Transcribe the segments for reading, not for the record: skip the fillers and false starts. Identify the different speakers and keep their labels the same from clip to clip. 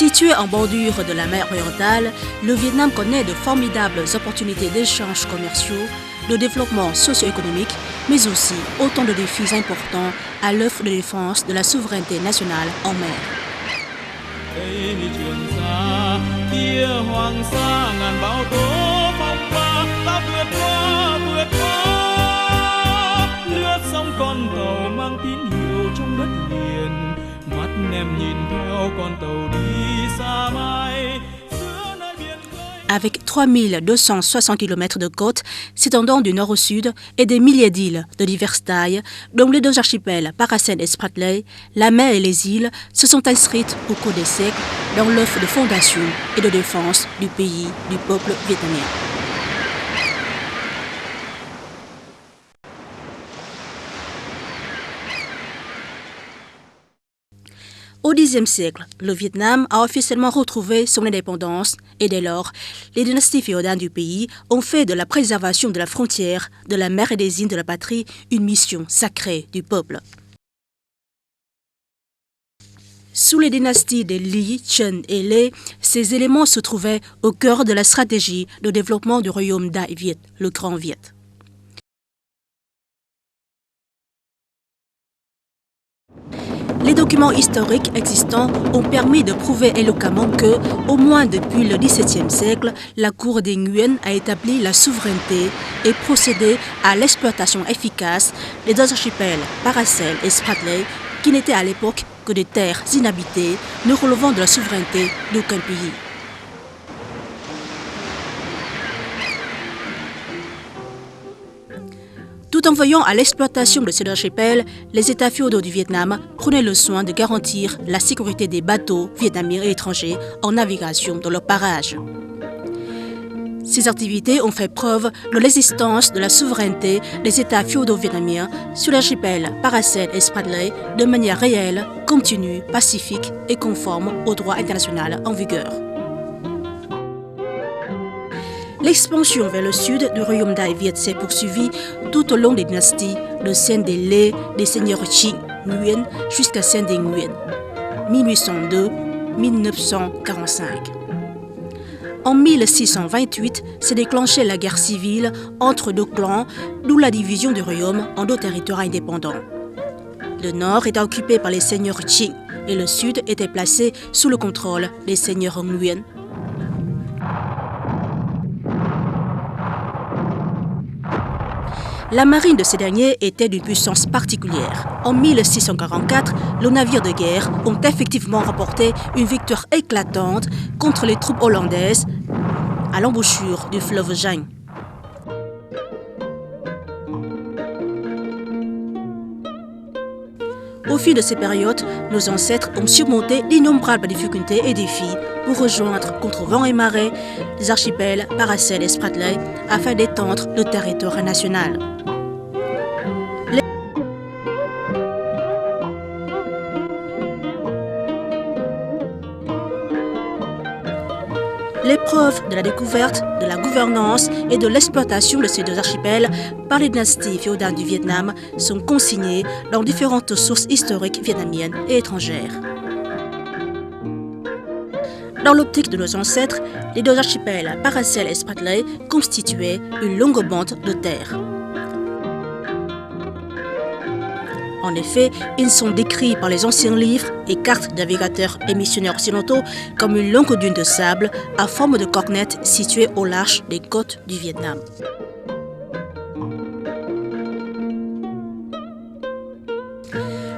Speaker 1: Situé en bordure de la mer orientale, le Vietnam connaît de formidables opportunités d'échanges commerciaux, de développement socio-économique, mais aussi autant de défis importants à l'œuvre de défense de la souveraineté nationale en mer. Avec 3260 km de côte s'étendant du nord au sud et des milliers d'îles de diverses tailles, dont les deux archipels Paracel et Spratly, la mer et les îles se sont inscrites au cours des siècles dans l'œuvre de fondation et de défense du pays, du peuple vietnamien. Au Xe siècle, le Vietnam a officiellement retrouvé son indépendance et dès lors, les dynasties féodales du pays ont fait de la préservation de la frontière, de la mer et des îles de la patrie une mission sacrée du peuple. Sous les dynasties des Lý, Trần et Lê, ces éléments se trouvaient au cœur de la stratégie de développement du royaume Đại Việt, le Grand Viet. Les documents historiques existants ont permis de prouver éloquemment que, au moins depuis le XVIIe siècle, la cour des Nguyen a établi la souveraineté et procédé à l'exploitation efficace des deux archipels Paracel et Spratly, qui n'étaient à l'époque que des terres inhabitées, ne relevant de la souveraineté d'aucun pays. Tout en veillant à l'exploitation de ces archipels, les États féodaux du Vietnam prenaient le soin de garantir la sécurité des bateaux vietnamiens et étrangers en navigation dans leurs parages. Ces activités ont fait preuve de l'existence de la souveraineté des États féodaux vietnamiens sur l'archipel Paracel et Spratly de manière réelle, continue, pacifique et conforme au droit international en vigueur. L'expansion vers le sud du royaume Đại Việt s'est poursuivie tout au long des dynasties, de celle des Lê, des seigneurs Trịnh, Nguyen jusqu'à celle des Nguyen, 1802-1945. En 1628 s'est déclenchée la guerre civile entre deux clans, d'où la division du royaume en deux territoires indépendants. Le nord était occupé par les seigneurs Trịnh et le sud était placé sous le contrôle des seigneurs Nguyen. La marine de ces derniers était d'une puissance particulière. En 1644, les navires de guerre ont effectivement remporté une victoire éclatante contre les troupes hollandaises à l'embouchure du fleuve Giang. Au fil de ces périodes, nos ancêtres ont surmonté d'innombrables difficultés et défis pour rejoindre contre vent et marée les archipels Paracel et Spratly afin d'étendre le territoire national. L'épreuve de la découverte, de la gouvernance et de l'exploitation de ces deux archipels par les dynasties féodales du Vietnam sont consignées dans différentes sources historiques vietnamiennes et étrangères. Dans l'optique de nos ancêtres, les deux archipels Paracel et Spratly constituaient une longue bande de terre. En effet, ils sont décrits par les anciens livres et cartes de navigateurs et missionnaires occidentaux comme une longue dune de sable à forme de cornette située au large des côtes du Vietnam.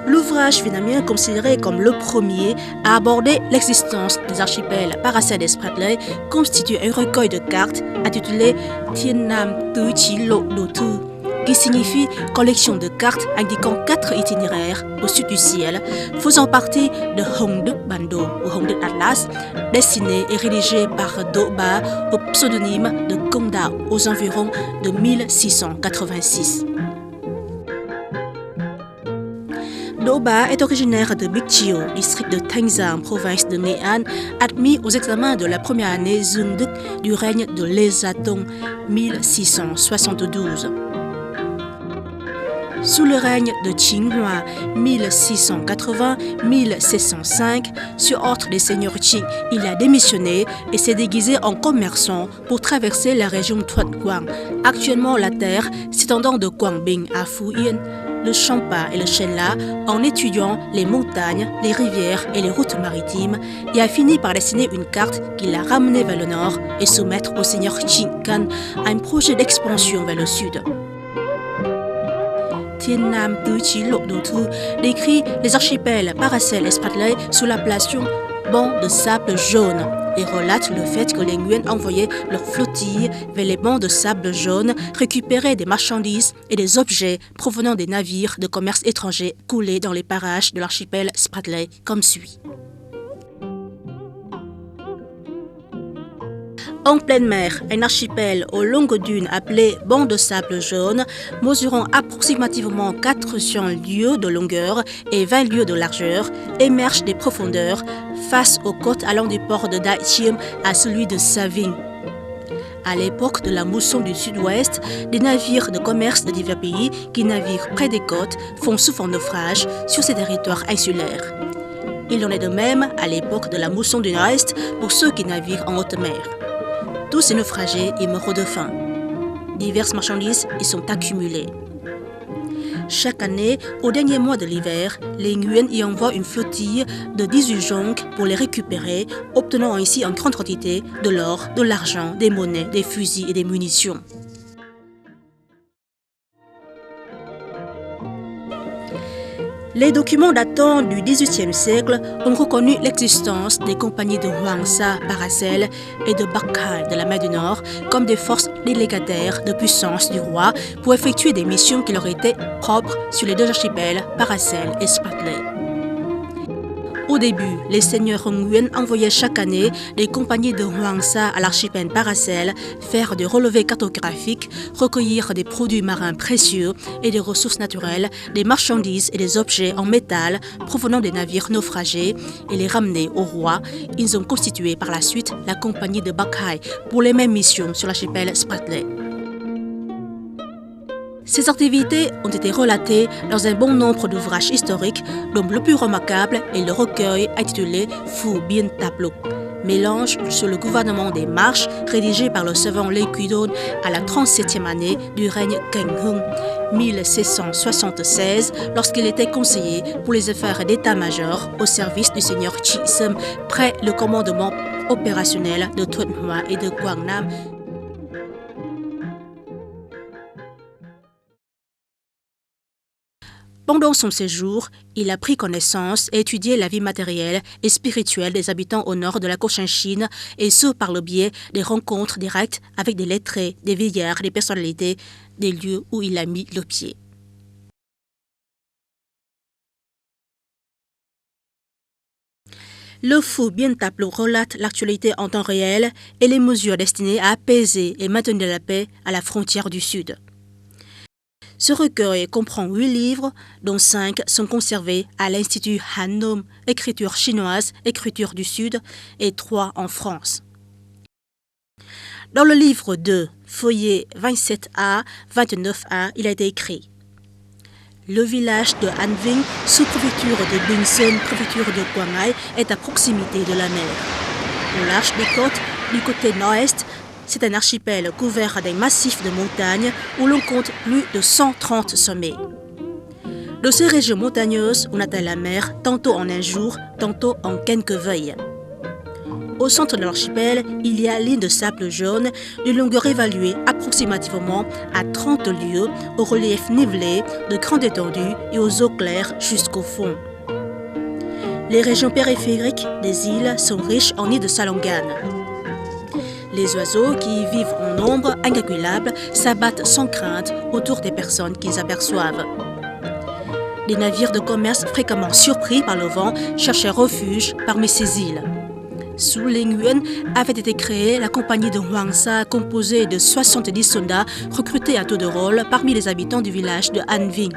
Speaker 1: L'ouvrage vietnamien considéré comme le premier à aborder l'existence des archipels Paracel et Spratly constitue un recueil de cartes intitulé Thiên Nam Tứ Chí Lộ Đồ Thư, qui signifie collection de cartes indiquant 4 itinéraires au sud du ciel, faisant partie de Hồng Đức Bản Đồ ou Hồng Đức Atlas, dessiné et rédigé par Do Ba au pseudonyme de Công Đạo aux environs de 1686. Do Ba est originaire de Bic Chiu, district de Thanh Giang, province de Nghệ An, admis aux examens de la première année Dương Đức du règne de Lê Gia Tông, 1672. Sous le règne de Qinghua 1680-1705, sur ordre des seigneurs Qing, il a démissionné et s'est déguisé en commerçant pour traverser la région Tuanguang, actuellement la terre s'étendant de Guangbing à Fujian, le Champa et le Shenla, en étudiant les montagnes, les rivières et les routes maritimes, et a fini par dessiner une carte qui l'a ramené vers le nord et soumettre au seigneur Qing Kan un projet d'expansion vers le sud. Thiên Nam Tứ Chí Lộ Đồ Thư décrit les archipels Paracel et Spratly sous l'appellation banc de sable jaune et relate le fait que les Nguyen envoyaient leurs flottilles vers les bancs de sable jaune, récupéraient des marchandises et des objets provenant des navires de commerce étrangers coulés dans les parages de l'archipel Spratly comme suit. En pleine mer, un archipel aux longues dunes appelé banc de sable jaune, mesurant approximativement 400 lieues de longueur et 20 lieues de largeur, émerge des profondeurs face aux côtes allant du port de Da Chiem à celui de Sa Vinh. À l'époque de la mousson du sud-ouest, des navires de commerce de divers pays qui naviguent près des côtes font souvent naufrage sur ces territoires insulaires. Il en est de même à l'époque de la mousson du nord-est pour ceux qui naviguent en haute mer. Tous ces naufragés y meurent de faim. Diverses marchandises y sont accumulées. Chaque année, au dernier mois de l'hiver, les Nguyen y envoient une flottille de 18 jonques pour les récupérer, obtenant ainsi en grande quantité de l'or, de l'argent, des monnaies, des fusils et des munitions. Les documents datant du XVIIIe siècle ont reconnu l'existence des compagnies de Hoang Sa Paracel et de Bac Hai de la mer du Nord comme des forces délégataires de puissance du roi pour effectuer des missions qui leur étaient propres sur les deux archipels Paracel et Spratly. Au début, les seigneurs Nguyen envoyaient chaque année des compagnies de Hoang Sa à l'archipel Paracel faire des relevés cartographiques, recueillir des produits marins précieux et des ressources naturelles, des marchandises et des objets en métal provenant des navires naufragés et les ramener au roi. Ils ont constitué par la suite la compagnie de Bac Hai pour les mêmes missions sur l'archipel Spratly. Ces activités ont été relatées dans un bon nombre d'ouvrages historiques, dont le plus remarquable est le recueil intitulé Phu Bien Tap Loc, mélange sur le gouvernement des marches rédigé par le savant Lê Quý Đôn à la 37e année du règne Cảnh Hưng, 1676, lorsqu'il était conseiller pour les affaires d'état-major au service du seigneur Chi Sâm, près le commandement opérationnel de Thuận Hoa et de Quảng Nam. Pendant son séjour, il a pris connaissance et étudié la vie matérielle et spirituelle des habitants au nord de la Cochinchine, et ce par le biais des rencontres directes avec des lettrés, des vieillards, des personnalités, des lieux où il a mis le pied. Le Phu Bien Tap Loc relate l'actualité en temps réel et les mesures destinées à apaiser et maintenir la paix à la frontière du Sud. Ce recueil comprend 8 livres, dont 5 sont conservés à l'Institut Han Nom, écriture chinoise, écriture du Sud, et 3 en France. Dans le livre 2, feuillet 27A, 29A, il a été écrit: le village de Han Vinh, sous préfecture de Binh Sơn, préfecture de Quảng Ngãi, est à proximité de la mer. Au large des côtes, du côté nord-est, c'est un archipel couvert d'un massif de montagnes où l'on compte plus de 130 sommets. De ces régions montagneuses, on atteint la mer tantôt en un jour, tantôt en quelques veilles. Au centre de l'archipel, il y a l'île de sable jaune, d'une longueur évaluée approximativement à 30 lieues, au relief nivelé, de grande étendue et aux eaux claires jusqu'au fond. Les régions périphériques des îles sont riches en nids de salangane. Les oiseaux, qui y vivent en nombre incalculable, s'abattent sans crainte autour des personnes qu'ils aperçoivent. Des navires de commerce fréquemment surpris par le vent cherchaient refuge parmi ces îles. Sous les Nguyen avait été créée la compagnie de Hoang Sa, composée de 70 soldats recrutés à tour de rôle parmi les habitants du village de Han Vinh.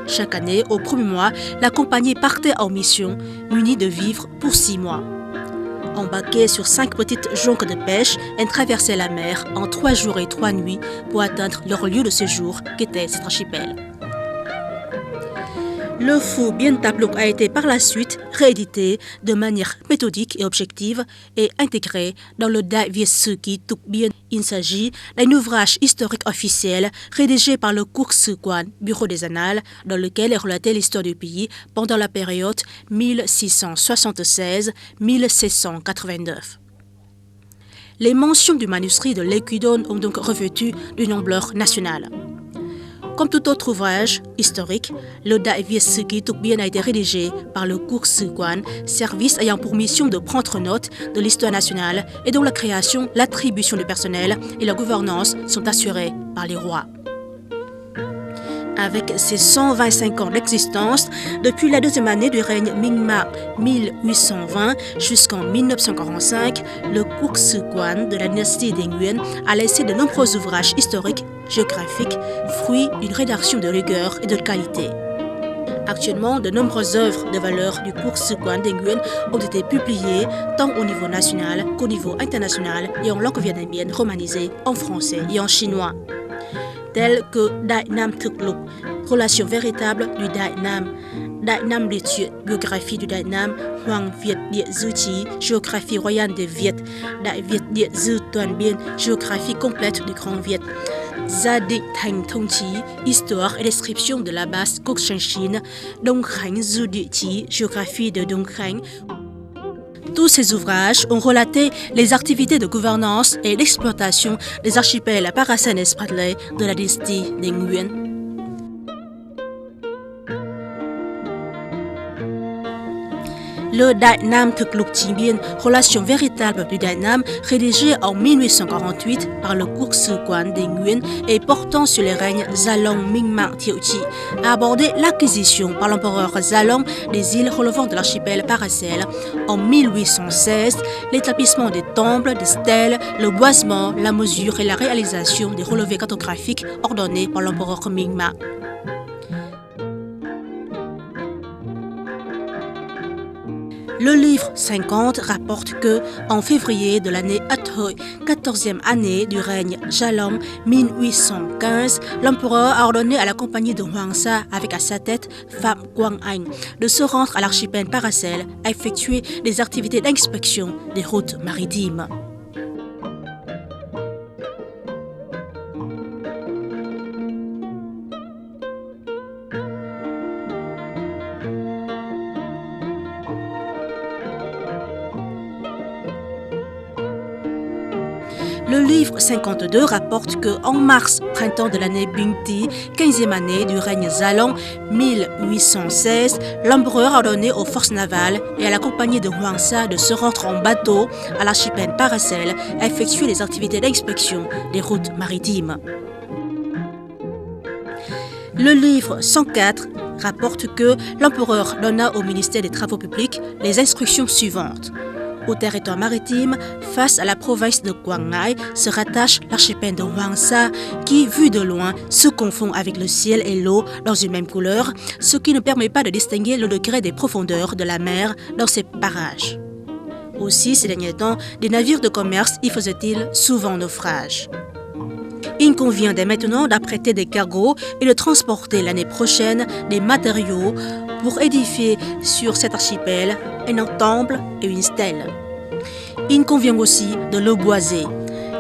Speaker 1: Chaque année, au premier mois, la compagnie partait en mission, munie de vivres pour 6 mois. Embarqués sur 5 petites jonques de pêche, elles traversaient la mer en 3 jours et 3 nuits pour atteindre leur lieu de séjour, qu'était cet archipel. Le Phu Bien Thap Luc a été par la suite réédité de manière méthodique et objective et intégré dans le Dai Viet Sư Ki Tuk Bien. Il s'agit d'un ouvrage historique officiel rédigé par le Cuc Sư Quan, Bureau des Annales, dans lequel est relatée l'histoire du pays pendant la période 1676-1789. Les mentions du manuscrit de l'Équidon ont donc revêtu d'une ampleur nationale. Comme tout autre ouvrage historique, le Dai Viet Sư Ki Tuk Bien a été rédigé par le Cuc Sư Quan, service ayant pour mission de prendre note de l'histoire nationale et dont la création, l'attribution du personnel et la gouvernance sont assurées par les rois. Avec ses 125 ans d'existence, depuis la deuxième année du règne Ming-Ma 1820 jusqu'en 1945, le Cuc Sư Quan de la dynastie des Nguyen a laissé de nombreux ouvrages historiques, géographiques, fruits d'une rédaction de rigueur et de qualité. Actuellement, de nombreuses œuvres de valeur du Cuc Sư Quan des Nguyen ont été publiées tant au niveau national qu'au niveau international et en langue vietnamienne romanisée, en français et en chinois. Tels que Dai Nam Thực Lục, relation véritable du Dai Nam Liệt Duyệt, biographie du Dai Nam, Hoàng Việt Địa Dư Chí, géographie royale des Việt, Đại Việt Địa Dư Toàn Biên, géographie complète du Grand Việt, Gia Định Thành Thông Chí, histoire et description de la base Cốc Sanh Chine, Đông Khánh Dư Địa Chí, géographie de Đông Khánh. Tous ces ouvrages ont relaté les activités de gouvernance et d'exploitation des archipels Paracel et Spratly de la dynastie des Nguyen. Le Dai Nam Thực Lục Chi Bien, relation véritable du Dai Nam, rédigé en 1848 par le Cuc Sư Quan des Nguyen et portant sur les règnes Zalong, Ming-Ma, Thiệu Chi, a abordé l'acquisition par l'empereur Zalong des îles relevant de l'archipel Paracel. En 1816, l'établissement des temples, des stèles, le boisement, la mesure et la réalisation des relevés cartographiques ordonnés par l'empereur Ming-Ma. Le livre 50 rapporte que, en février de l'année Athoi, 14e année du règne Jalong 1815, l'empereur a ordonné à la compagnie de Hoàng Sa, avec à sa tête Phạm Quang Anh, de se rendre à l'archipel Paracel à effectuer des activités d'inspection des routes maritimes. Le livre 52 rapporte que, en mars, printemps de l'année Binh Thi, 15e année du règne Zalong 1816, l'empereur a ordonné aux forces navales et à la compagnie de Hoàng Sa de se rendre en bateau à l'archipel Paracel à effectuer les activités d'inspection des routes maritimes. Le livre 104 rapporte que l'empereur donna au ministère des Travaux publics les instructions suivantes. Au territoire maritime, face à la province de Quang Ngai, se rattache l'archipel de Hoàng Sa qui, vu de loin, se confond avec le ciel et l'eau dans une même couleur, ce qui ne permet pas de distinguer le degré des profondeurs de la mer dans ces parages. Aussi, ces derniers temps, des navires de commerce y faisaient-ils souvent naufrage. Il convient dès maintenant d'apprêter des cargos et de transporter l'année prochaine des matériaux pour édifier sur cet archipel un temple et une stèle. Il convient aussi de le boiser.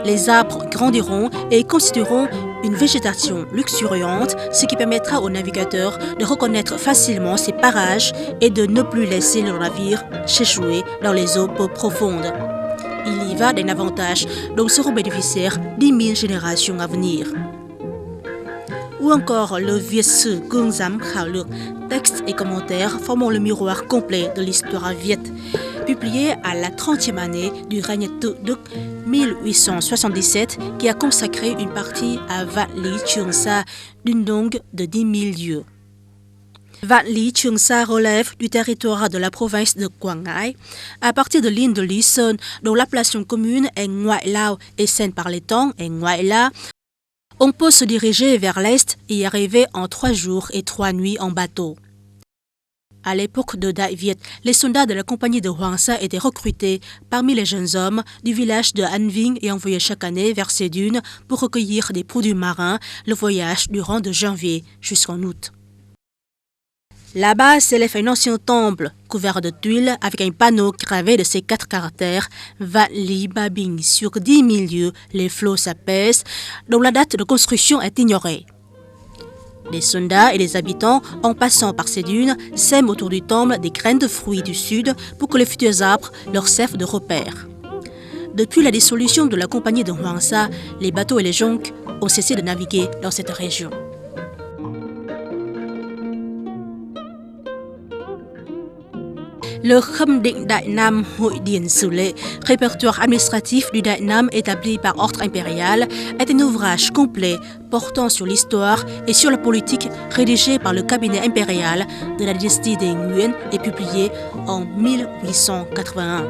Speaker 1: Les arbres grandiront et constitueront une végétation luxuriante, ce qui permettra aux navigateurs de reconnaître facilement ces parages et de ne plus laisser leur navire s'échouer dans les eaux peu profondes. Il y va d'un avantage dont seront bénéficiaires 10 000 générations à venir. Ou encore le Viet Sư Cương Giám Khảo Lược, textes et commentaires formant le miroir complet de l'histoire viet, publié à la 30e année du règne Tự Đức 1877, qui a consacré une partie à Vạn Lý Trường Sa d'une longue de 10 000 lieues. Vạn Lý Trường Sa relève du territoire de la province de Quang Ngai, à partir de l'île de Lý Sơn, dont l'appellation commune est Ngoại Lao et scène par les temps est Ngoại La. On peut se diriger vers l'est et y arriver en 3 jours et 3 nuits en bateau. À l'époque de Dai Viet, les soldats de la compagnie de Hoàng Sa étaient recrutés parmi les jeunes hommes du village de An Vinh et envoyés chaque année vers ces dunes pour recueillir des produits marins, le voyage durant de janvier jusqu'en août. Là-bas s'élève un ancien temple couvert de tuiles avec un panneau gravé de ces 4 caractères Va Li Ba Bing. Sur 10 000 lieues, les flots s'apaisent, dont la date de construction est ignorée. Les soldats et les habitants, en passant par ces dunes, sèment autour du temple des graines de fruits du sud pour que les futurs arbres leur servent de repère. Depuis la dissolution de la compagnie de Huang Sa, les bateaux et les jonques ont cessé de naviguer dans cette région. Le Khâm Định Đại Nam Hội Điển Sử Lệ, répertoire administratif du Đại Nam établi par ordre impérial, est un ouvrage complet portant sur l'histoire et sur la politique rédigé par le cabinet impérial de la dynastie des Nguyen et publié en 1881.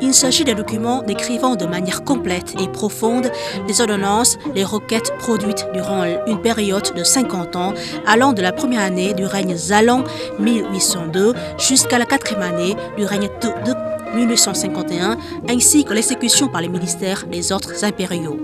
Speaker 1: Il s'agit d'un document décrivant de manière complète et profonde les ordonnances, les requêtes produites durant une période de 50 ans, allant de la première année du règne Zalong 1802 jusqu'à la 4e année du règne Tuc 1851, ainsi que l'exécution par les ministères des ordres impériaux.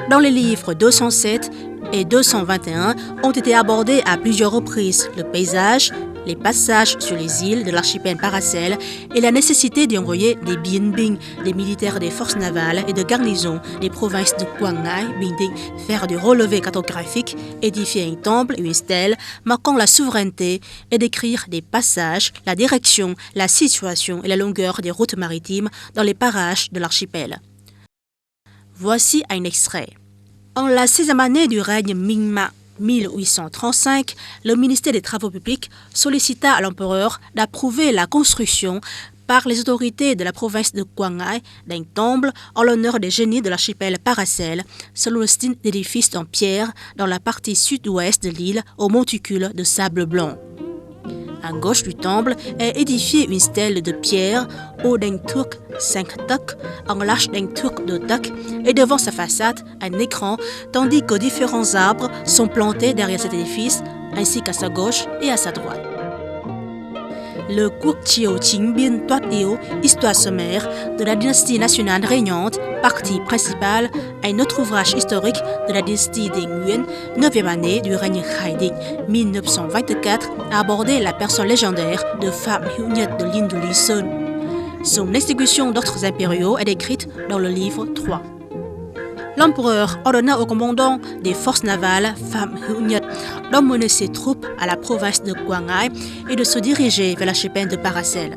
Speaker 1: Dans les livres 207 et 221 ont été abordés à plusieurs reprises le paysage, les passages sur les îles de l'archipel Paracel et la nécessité d'y envoyer des Bien Binh, des militaires des forces navales et de garnison des provinces de Quang Ngai, Bình Định, faire du relevé cartographique, édifier un temple et une stèle marquant la souveraineté et décrire des passages, la direction, la situation et la longueur des routes maritimes dans les parages de l'archipel. Voici un extrait. En la 16e année du règne Mingma 1835, le ministère des Travaux publics sollicita à l'empereur d'approuver la construction par les autorités de la province de Quang Ngai d'un temple en l'honneur des génies de l'archipel Paracel, selon le style d'édifice en pierre dans la partie sud-ouest de l'île au monticule de sable blanc. À gauche du temple est édifiée une stèle de pierre haut d'un toc 5 tocs, en large d'un toc 2 tocs, et devant sa façade, un écran, tandis que différents arbres sont plantés derrière cet édifice, ainsi qu'à sa gauche et à sa droite. Le Quốc Triều Chính Biên Toát Yếu, histoire sommaire de la dynastie nationale régnante, partie principale, un autre ouvrage historique de la dynastie des Nguyen, 9e année du règne Khai Định, 1924, a abordé la personne légendaire de Phạm Hữu Nhật de l'île de Lý Sơn. Son exécution d'ordres impériaux est décrite dans le livre 3. L'empereur ordonna au commandant des forces navales, Phạm Hữu Nhật, d'emmener ses troupes à la province de Quang Ngai et de se diriger vers l'archipel de Paracel.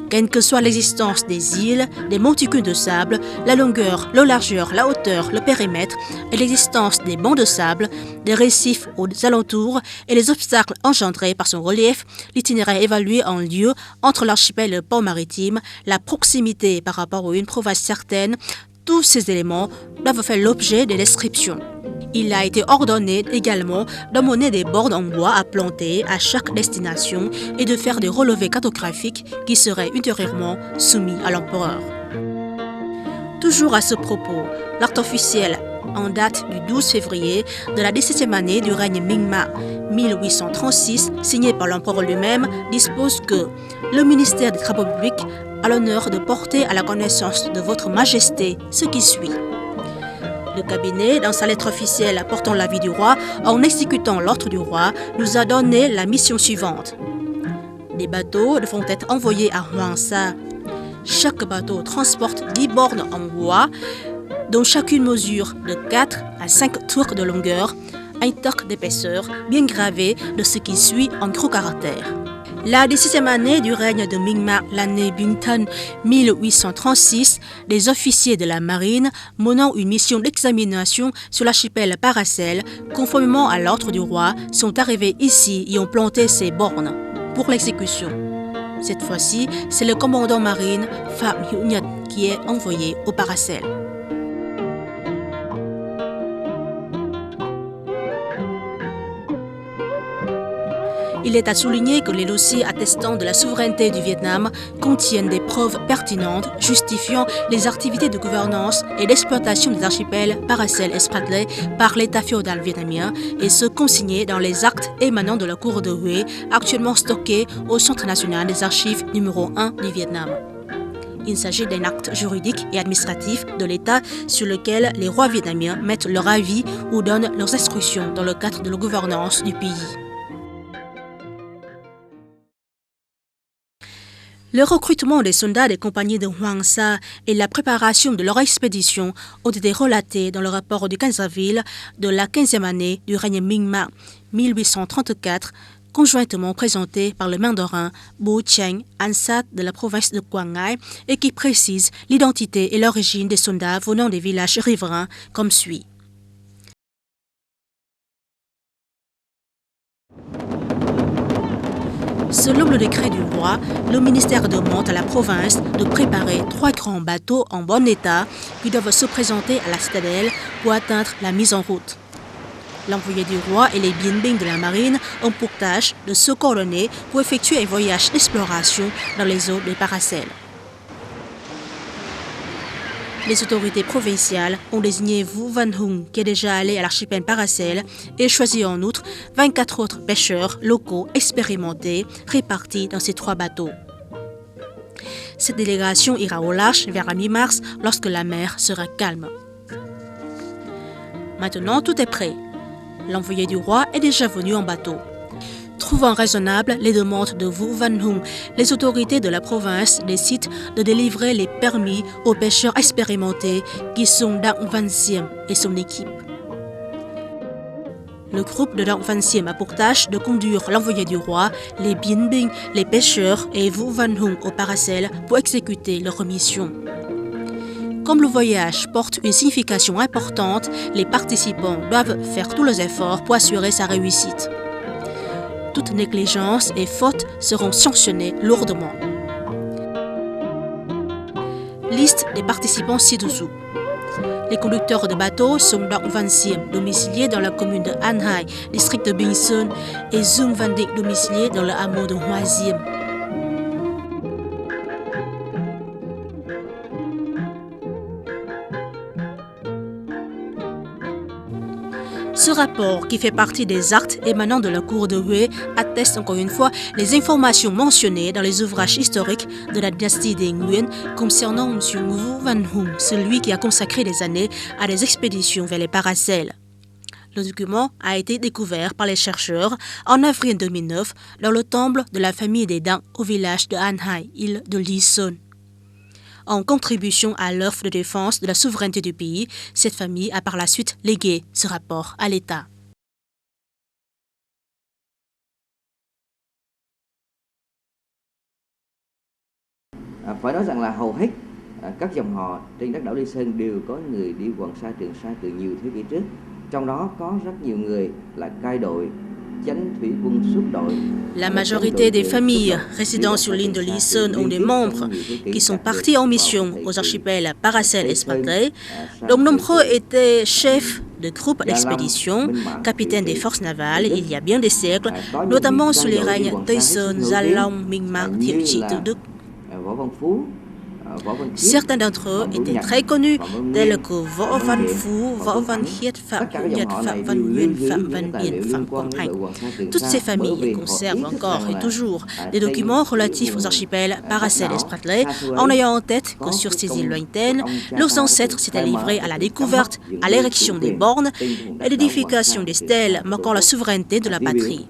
Speaker 1: Quelle que soit l'existence des îles, des monticules de sable, la longueur, la largeur, la hauteur, le périmètre et l'existence des bancs de sable, des récifs aux alentours et les obstacles engendrés par son relief, l'itinéraire évalué en lieu entre l'archipel et le port maritime, la proximité par rapport à une province certaine, tous ces éléments doivent faire l'objet de descriptions. Il a été ordonné également d'emmener des bornes en bois à planter à chaque destination et de faire des relevés cartographiques qui seraient ultérieurement soumis à l'empereur. Toujours à ce propos, l'acte officiel en date du 12 février de la 17e année du règne Mingma 1836, signé par l'empereur lui-même, dispose que le ministère des Travaux publics a l'honneur de porter à la connaissance de votre Majesté ce qui suit. Le cabinet, dans sa lettre officielle portant l'avis du roi, en exécutant l'ordre du roi, nous a donné la mission suivante. Des bateaux devront être envoyés à Huang Sa. Chaque bateau transporte 10 bornes en bois, dont chacune mesure de 4 à 5 tours de longueur, un toc d'épaisseur bien gravé de ce qui suit en gros caractères. La 17e année du règne de Mingma, l'année Binh Thân 1836, des officiers de la marine menant une mission d'examination sur l'archipel Paracel, conformément à l'ordre du roi, sont arrivés ici et ont planté ces bornes pour l'exécution. Cette fois-ci, c'est le commandant marine Phạm Hữu Nhật qui est envoyé au Paracel. Il est à souligner que les dossiers attestant de la souveraineté du Vietnam contiennent des preuves pertinentes justifiant les activités de gouvernance et d'exploitation des archipels Paracel et Spratly par l'État féodal vietnamien et se consigner dans les actes émanant de la cour de Hué, actuellement stockés au Centre national des archives numéro 1 du Vietnam. Il s'agit d'un acte juridique et administratif de l'État sur lequel les rois vietnamiens mettent leur avis ou donnent leurs instructions dans le cadre de la gouvernance du pays. Le recrutement des soldats des compagnies de Hoàng Sa et la préparation de leur expédition ont été relatés dans le rapport du 15 avril de la 15e année du règne Ming-Ma 1834, conjointement présenté par le mandarin Bo Cheng, Ansat de la province de Quảng Ngãi, et qui précise l'identité et l'origine des soldats venant des villages riverains comme suit. Selon le décret du roi, le ministère demande à la province de préparer 3 grands bateaux en bon état qui doivent se présenter à la citadelle pour atteindre la mise en route. L'envoyé du roi et les Bien Binh de la marine ont pour tâche de se coordonner pour effectuer un voyage d'exploration dans les eaux des Paracels. Les autorités provinciales ont désigné Vu Van Hung, qui est déjà allé à l'archipel Paracel, et choisi en outre 24 autres pêcheurs locaux expérimentés répartis dans ces 3 bateaux. Cette délégation ira au large vers la mi-mars lorsque la mer sera calme. Maintenant, tout est prêt. L'envoyé du roi est déjà venu en bateau. Trouvant raisonnables les demandes de Vu Van Hung, les autorités de la province décident de délivrer les permis aux pêcheurs expérimentés qui sont Dang Van Siem et son équipe. Le groupe de Dang Van Siem a pour tâche de conduire l'envoyé du roi, les Bien Binh, les pêcheurs et Vu Van Hung au Paracel pour exécuter leur mission. Comme le voyage porte une signification importante, les participants doivent faire tous les efforts pour assurer sa réussite. Toute négligence et faute seront sanctionnées lourdement. Liste des participants ci-dessous. Les conducteurs de bateaux sont Dang Van Siem, domicilié dans la commune de An Hai, district de Binh Sơn, et Dung Van Dik, domicilié dans le hameau de Hoa Diem. Ce rapport, qui fait partie des actes émanant de la cour de Hué, atteste encore une fois les informations mentionnées dans les ouvrages historiques de la dynastie des Nguyen concernant M. Vu Van Hung, celui qui a consacré des années à des expéditions vers les Paracels. Le document a été découvert par les chercheurs en avril 2009 dans le temple de la famille des Dang au village de An Hai, île de Lý Sơn. En contribution à l'œuvre de défense de la souveraineté du pays, cette famille a par la suite légué ce rapport à l'État.
Speaker 2: Phải nói rằng là hầu hết các dòng họ trên đất đảo Lý Sơn đều có người đi Hoàng Sa, Trường Sa từ nhiều thế kỷ trước. Trong đó có rất nhiều người là cai đội.
Speaker 1: La majorité des familles résidant sur l'île de Lý Sơn ont des membres qui sont partis en mission aux archipels Paracel et Spratly, dont nombreux étaient chefs de groupes d'expédition, capitaines des forces navales il y a bien des siècles, notamment sous les règnes Tây Sơn, Gia Long, Minh-Ma, Thiệu Trị, Tự Đức. Certains d'entre eux étaient très connus, tels que Võ Văn Phú, Võ Văn Khiết, Phạm Hữu Nhật, Phạm Văn Nguyên, Phạm Văn Điển, Phạm Quang Hạnh. Toutes ces familles conservent encore et toujours des documents relatifs aux archipels Paracel et Spratly, en ayant en tête que sur ces îles lointaines, leurs ancêtres s'étaient livrés à la découverte, à l'érection des bornes et l'édification des stèles marquant la souveraineté de la patrie.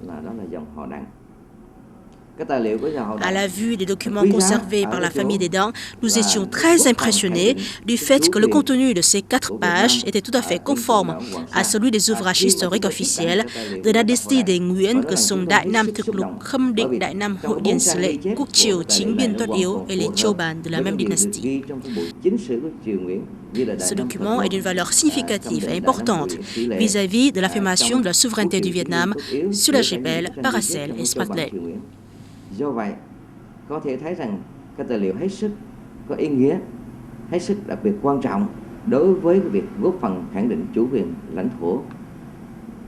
Speaker 1: À la vue des documents conservés par la famille des Dang, nous étions très impressionnés du fait que le contenu de ces 4 pages était tout à fait conforme à celui des ouvrages historiques officiels de la dynastie des Nguyen que sont Đại Nam Thực Lục, Khâm Định, Đại Nam Hội Điền Sử Lệ, Quốc Triều, Chính Biên Tuất Yếu et les Châu Ban de la même dynastie. Ce document est d'une valeur significative et importante vis-à-vis de l'affirmation de la souveraineté du Vietnam sur l'archipel Paracel et Spratly.
Speaker 2: Do vậy, có thể thấy rằng cái tài liệu hết sức có ý nghĩa, hết sức đặc biệt quan trọng đối với cái việc góp phần khẳng định chủ quyền lãnh thổ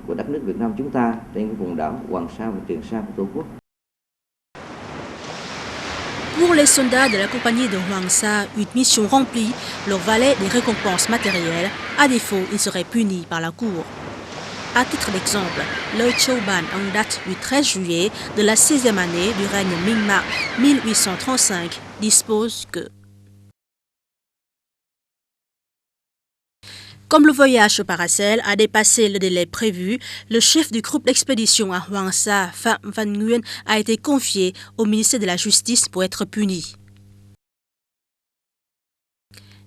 Speaker 2: của đất nước Việt Nam chúng ta trên cái vùng đảo Hoàng Sa và Trường Sa của Tổ quốc.
Speaker 1: Pour les soldats de la compagnie de Hoàng Sa, une mission remplie leur valait des récompenses matérielles. À défaut, ils seraient punis par la cour. À titre d'exemple, le Châu Ban en date du 13 juillet de la 16e année du règne Minh-Ma 1835 dispose que Comme le voyage au Paracel a dépassé le délai prévu, le chef du groupe d'expédition à Hoàng Sa, Phạm Văn Nguyên, a été confié au ministère de la Justice pour être puni.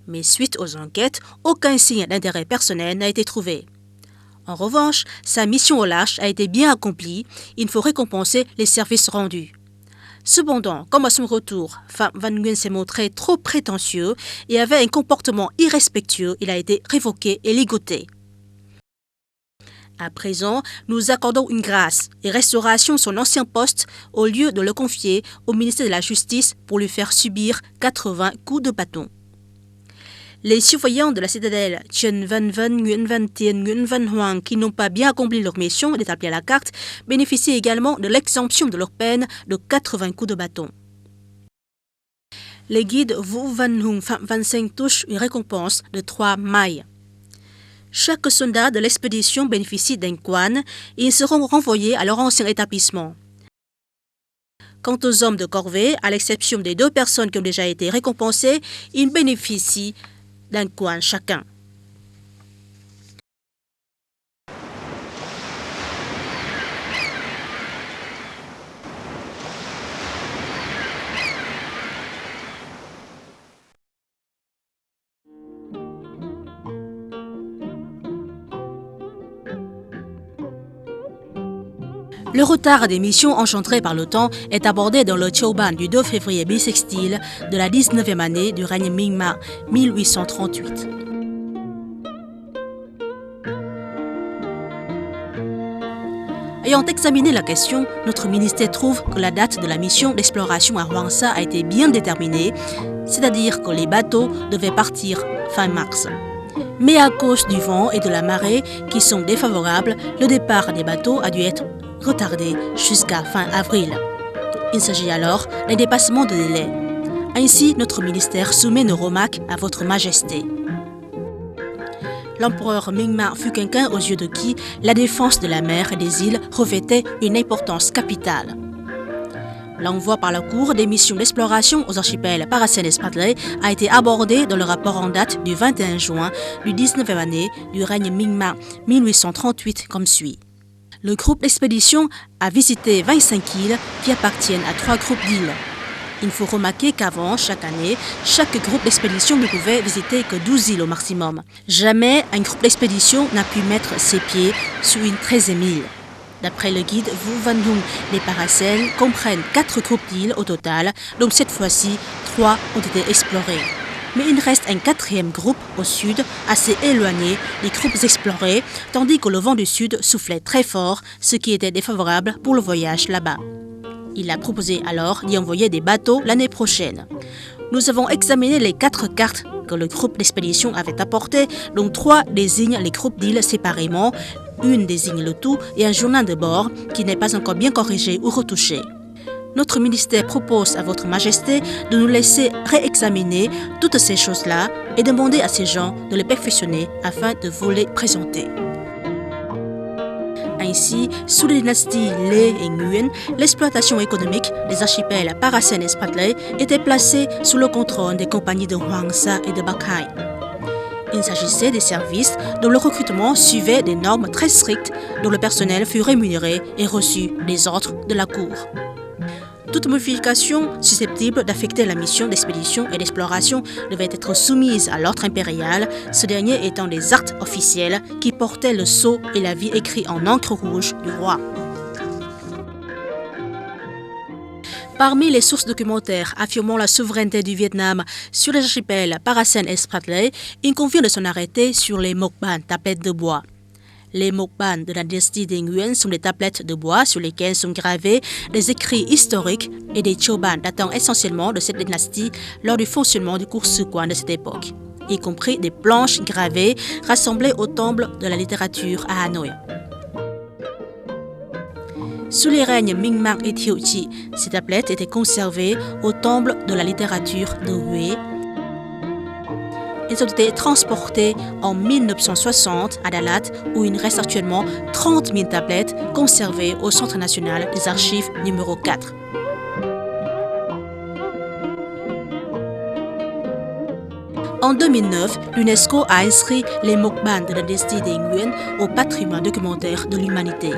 Speaker 1: Mais suite aux enquêtes, aucun signe d'intérêt personnel n'a été trouvé. En revanche, sa mission au large a été bien accomplie. Il faut récompenser les services rendus. Cependant, comme à son retour, Phạm Văn Nguyên s'est montré trop prétentieux et avait un comportement irrespectueux, il a été révoqué et ligoté. À présent, nous accordons une grâce et restauration son ancien poste au lieu de le confier au ministère de la Justice pour lui faire subir 80 coups de bâton. Les surveillants de la citadelle Trần Văn Vân, Nguyễn Văn Tiền, Nguyễn Văn Hoàng qui n'ont pas bien accompli leur mission d'établir la carte bénéficient également de l'exemption de leur peine de 80 coups de bâton. Les guides Vũ Văn Hùng, Phạm Văn Seng touchent une récompense de 3 mailles. Chaque soldat de l'expédition bénéficie d'un quan et ils seront renvoyés à leur ancien établissement. Quant aux hommes de corvée, à l'exception des 2 personnes qui ont déjà été récompensées, ils bénéficient d'un quan chacun. Le retard des missions engendré par le temps est abordé dans le Choban du 2 février bissextile de la 19e année du règne Ming-Ma 1838. Ayant examiné la question, notre ministère trouve que la date de la mission d'exploration à Hoàng Sa a été bien déterminée, c'est-à-dire que les bateaux devaient partir fin mars. Mais à cause du vent et de la marée qui sont défavorables, le départ des bateaux a dû être retardé jusqu'à fin avril. Il s'agit alors d'un dépassement de délai. Ainsi, notre ministère soumet nos remarques à votre majesté. L'empereur Ming-Ma fut quelqu'un aux yeux de qui la défense de la mer et des îles revêtait une importance capitale. L'envoi par la Cour des missions d'exploration aux archipels Paracel et Spratly a été abordé dans le rapport en date du 21 juin du 19e année du règne Ming-Ma 1838 comme suit. Le groupe d'expédition a visité 25 îles qui appartiennent à 3 groupes d'îles. Il faut remarquer qu'avant, chaque année, chaque groupe d'expédition ne pouvait visiter que 12 îles au maximum. Jamais un groupe d'expédition n'a pu mettre ses pieds sur une 13e île. D'après le guide Vũ Văn Hùng, les Paracels comprennent 4 groupes d'îles au total, donc cette fois-ci, 3 ont été explorés. Mais il reste un 4e groupe au sud, assez éloigné des groupes explorés, tandis que le vent du sud soufflait très fort, ce qui était défavorable pour le voyage là-bas. Il a proposé alors d'y envoyer des bateaux l'année prochaine. Nous avons examiné les 4 cartes que le groupe d'expédition avait apportées, dont 3 désignent les groupes d'îles séparément, une désigne le tout et un journal de bord qui n'est pas encore bien corrigé ou retouché. Notre ministère propose à votre majesté de nous laisser réexaminer toutes ces choses-là et demander à ces gens de les perfectionner afin de vous les présenter. Ainsi, sous les dynasties Lê et Nguyen, l'exploitation économique des archipels Paracel et Spratly était placée sous le contrôle des compagnies de Hoàng Sa et de Bắc Hải. Il s'agissait des services dont le recrutement suivait des normes très strictes, dont le personnel fut rémunéré et reçut des ordres de la cour. Toute modification susceptible d'affecter la mission d'expédition et d'exploration devait être soumise à l'ordre impérial, ce dernier étant des actes officiels qui portaient le sceau et la vie écrits en encre rouge du roi. Parmi les sources documentaires affirmant la souveraineté du Vietnam sur les archipels Paracel et Spratly, il convient de s'en arrêter sur les mokban, tablettes de bois. Les mokban de la dynastie des Nguyen sont des tablettes de bois sur lesquelles sont gravés des écrits historiques et des choban datant essentiellement de cette dynastie lors du fonctionnement du cours Suquan de cette époque, y compris des planches gravées rassemblées au temple de la littérature à Hanoï. Sous les règnes Ming-Ma et Thiệu Trị, ces tablettes étaient conservées au temple de la littérature de Huế. Elles ont été transportées en 1960 à Dalat, où il reste actuellement 30 000 tablettes conservées au Centre national des archives numéro 4. En 2009, l'UNESCO a inscrit les mukbang de la dynastie des Nguyen au patrimoine documentaire de l'humanité.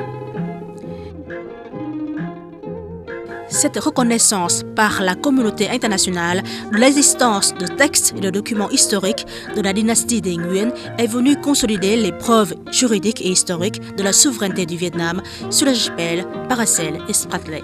Speaker 1: Cette reconnaissance par la communauté internationale de l'existence de textes et de documents historiques de la dynastie des Nguyen est venue consolider les preuves juridiques et historiques de la souveraineté du Vietnam sur l'archipel Paracel et Spratly.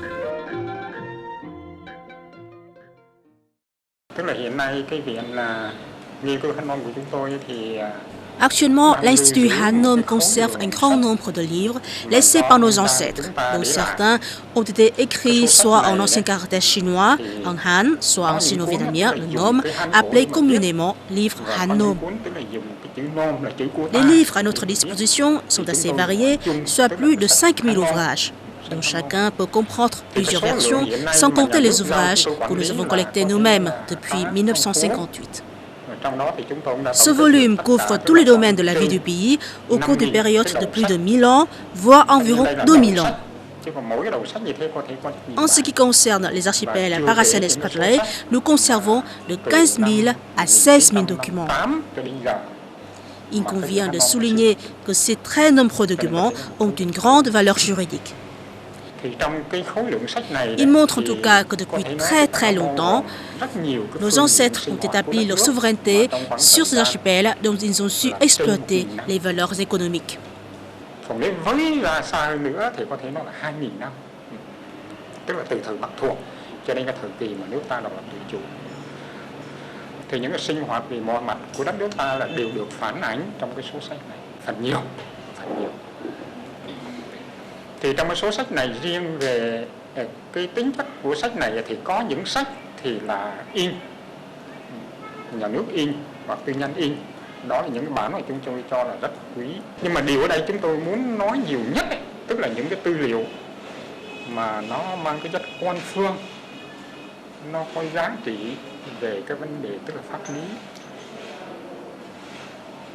Speaker 1: Actuellement, l'Institut Han Nom conserve un grand nombre de livres laissés par nos ancêtres, dont certains ont été écrits soit en ancien caractère chinois, en Han, soit en sino-vietnamien, le Nom, appelé communément livre Han Nom. Les livres à notre disposition sont assez variés, soit plus de 5000 ouvrages, dont chacun peut comprendre plusieurs versions, sans compter les ouvrages que nous avons collectés nous-mêmes depuis 1958. Ce volume couvre tous les domaines de la vie du pays au cours d'une période de plus de 1000 ans, voire environ 2000 ans. En ce qui concerne les archipels Paracel et Spratly, nous conservons de 15 000 à 16 000 documents. Il convient de souligner que ces très nombreux documents ont une grande valeur juridique. Il montre en tout cas que depuis très longtemps, nos ancêtres ont établi leur souveraineté sur ces archipels dont ils ont su exploiter les valeurs économiques.
Speaker 3: Thì những cái sinh hoạt về mọi mặt của đất nước ta là đều được phản ánh trong cái số sách này, phần nhiều. Thì trong cái số sách này riêng về cái tính chất của sách này thì có những sách thì là in, nhà nước in hoặc tư nhân in. Đó là những cái bản mà chúng tôi cho là rất quý. Nhưng mà điều ở đây chúng tôi muốn nói nhiều nhất ấy, tức là những cái tư liệu mà nó mang cái chất quan phương, nó có giá trị về cái vấn đề tức là pháp lý.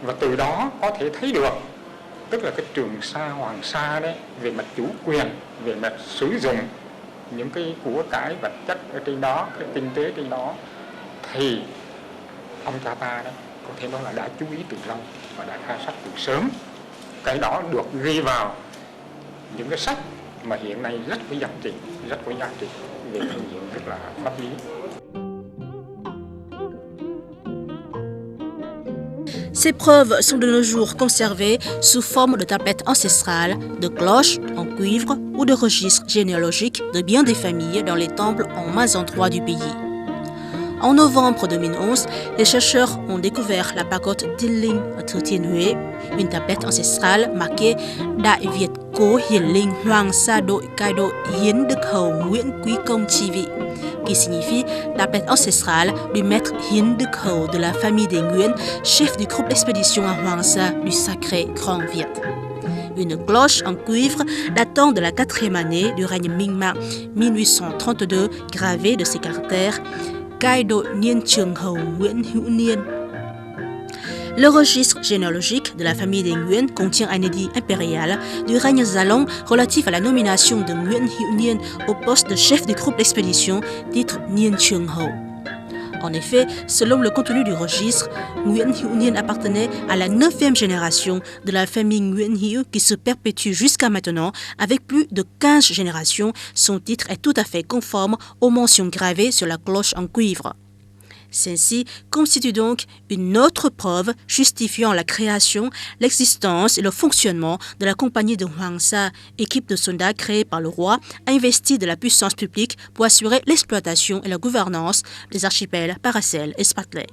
Speaker 3: Và từ đó có thể thấy được tức là cái Trường Sa Hoàng Sa đấy, về mặt chủ quyền, về mặt sử dụng những cái của cải vật chất ở trên đó, cái kinh tế trên đó, thì ông cha ta đấy có thể nói là đã chú ý từ lâu và đã khai sách từ sớm. Cái đó được ghi vào những cái sách mà hiện nay rất có giá trị về cái diện rất là pháp lý.
Speaker 1: Ces preuves sont de nos jours conservées sous forme de tablettes ancestrales, de cloches en cuivre ou de registres généalogiques de bien des familles dans les temples en maints endroits du pays. En novembre 2011, les chercheurs ont découvert la pagode Dilling Thừa Thiên Huế, une tablette ancestrale marquée Đại Việt Cố Hiển Linh Hoàng Sa Đội Cai Đội Hiến Đức Hầu Nguyễn Quý Công Chi Vị, qui signifie tablette ancestrale du maître Hiến Đức Hầu de la famille des Nguyen, chef du groupe d'expédition à Hoàng Sa du sacré Grand Viet. Une cloche en cuivre datant de la 4e année du règne Minh-Mạng 1832, gravée de ces caractères Cai Đội Niên Trường Hầu Nguyễn Hữu Niên. Le registre généalogique de la famille des Nguyen contient un édit impérial du règne Zalong relatif à la nomination de Nguyen Hữu Niên au poste de chef du groupe d'expédition, titre Niên Trường Hầu. En effet, selon le contenu du registre, Nguyen Hữu Niên appartenait à la 9e génération de la famille Nguyen Hữu qui se perpétue jusqu'à maintenant avec plus de 15 générations. Son titre est tout à fait conforme aux mentions gravées sur la cloche en cuivre. Celle-ci constitue donc une autre preuve justifiant la création, l'existence et le fonctionnement de la compagnie de Hoàng Sa, équipe de soldats créée par le roi, investie de la puissance publique pour assurer l'exploitation et la gouvernance des archipels Paracel et Spratly.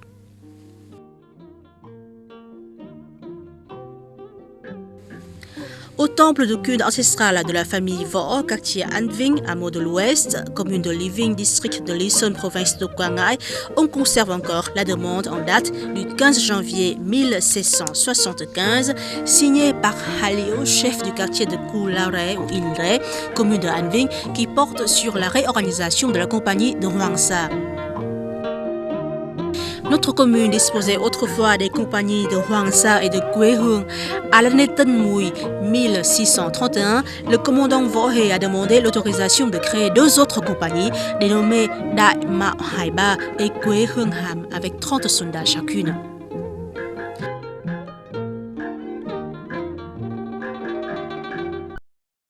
Speaker 1: Au temple de culte ancestral de la famille Vo, quartier An Vinh, hameau de l'Ouest, commune de Living, district de Lý Sơn, province de Quảng Ngãi, on conserve encore la demande en date du 15 janvier 1675, signée par Halio, chef du quartier de Cularet ou Ilre, commune de An Vinh, qui porte sur la réorganisation de la compagnie de Hoàng Sa. Notre commune disposait autrefois des compagnies de Hoang Sa et de Quế Hương. À l'année Tân Mùi 1631, le commandant Võ Hề a demandé l'autorisation de créer 2 autres compagnies dénommées Đại Mạo Hải Ba et Quế Hương Hàm avec 30 soldats chacune.